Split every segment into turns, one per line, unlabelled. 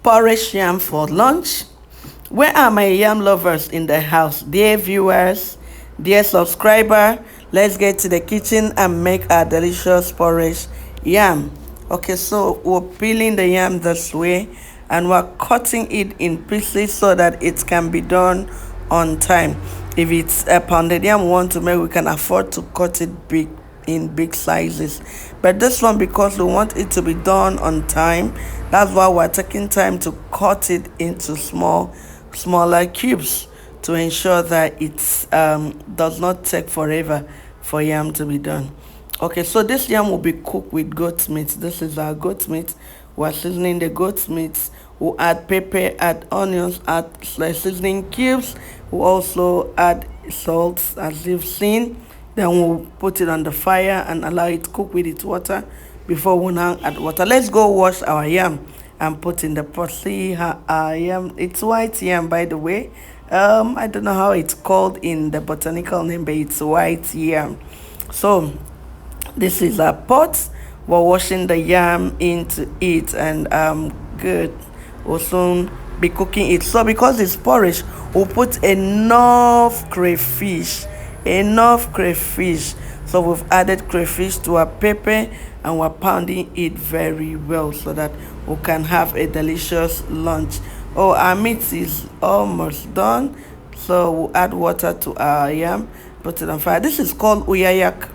porridge yam for lunch. Where are my yam lovers in the house? Dear viewers, dear subscriber, let's get to the kitchen and make our delicious porridge yam. Okay, so we're peeling the yam this way and we're cutting it in pieces so that it can be done on time. If it's a pounded yam we want to make, we can afford to cut it big in big sizes, but this one, because we want it to be done on time, that's why we're taking time to cut it into smaller cubes to ensure that it does not take forever for yam to be done. Okay, so this yam will be cooked with goat meat. This is our goat meat. We're seasoning the goat meat. We'll add pepper, add onions, add seasoning cubes. We'll also add salt, as you've seen. Then we'll put it on the fire and allow it to cook with its water before we now add water. Let's go wash our yam and put in the pot. See how our yam, it's white yam, by the way. I don't know how it's called in the botanical name, but it's white yam. So this is our pot. We're washing the yam into it, and good, we'll soon be cooking it. So because it's porridge, we'll put enough crayfish. So we've added crayfish to our pepper and we're pounding it very well so that we can have a delicious lunch. Oh, our meat is almost done, so we'll add water to our yam, put it on fire. This is called uyayak.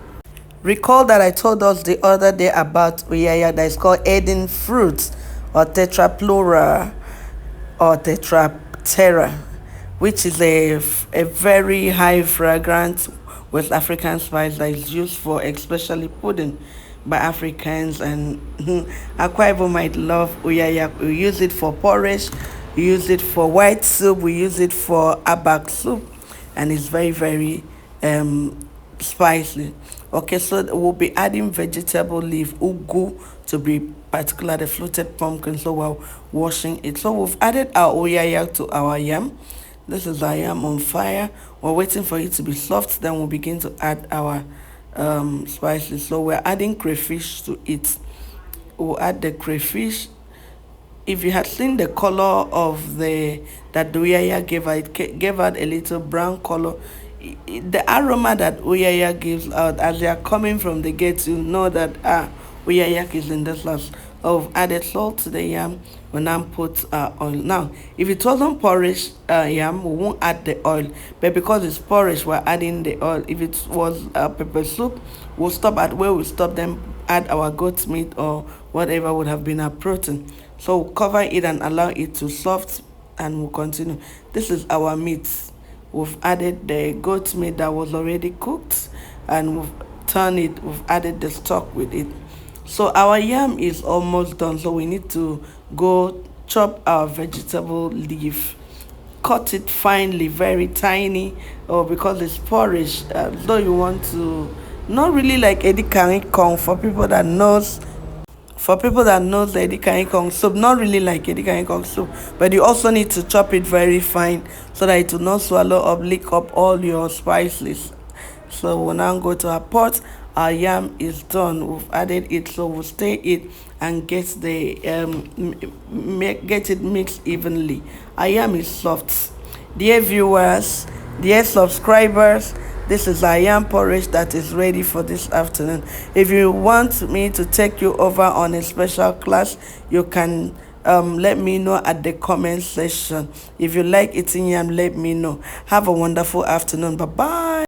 Recall that I told us the other day about uyayak, that is called Eden fruit or tetraplural or tetraptera, which is a very high fragrant West African spice that is used for especially pudding by Africans, and Akwa Ibom might love uyayak. We use it for porridge, we use it for white soup, we use it for abak soup, and it's very spicy. Okay, so we'll be adding vegetable leaf, ugu, to be particular, the fluted pumpkin, so we're washing it. So we've added our uyayak to our yam. This is our yam on fire. We're waiting for it to be soft, then we'll begin to add our spices. So we're adding crayfish to it. We'll add the crayfish. If you had seen the color of the uyaya gave out, it gave out a little brown color. The aroma that uyaya gives out as they are coming from the gate, you know that uyayak is in this house. I've added salt to the yam. We now put oil. Now, if it wasn't porridge yam, we won't add the oil, but because it's porridge, we're adding the oil. If it was pepper soup, we'll stop at where we stop, then add our goat meat or whatever would have been our protein. So we'll cover it and allow it to soft, and we'll continue. This is our meat. We've added the goat meat that was already cooked, and we've turned it. We've added the stock with it. So our yam is almost done, so we need to go chop our vegetable leaf, cut it finely, very tiny, or because it's porridge, though you want to, not really like edikang ikong for people that knows the edikang ikong soup, not really like edikang ikong soup, but you also need to chop it very fine so that it will not swallow up, lick up all your spices. So we'll now go to our pot. Our yam is done. We've added it, so we'll stir it and get the get it mixed evenly. Our yam is soft. Dear viewers, dear subscribers, this is our yam porridge that is ready for this afternoon. If you want me to take you over on a special class, you can let me know at the comment section. If you like eating yam, let me know. Have a wonderful afternoon. Bye bye.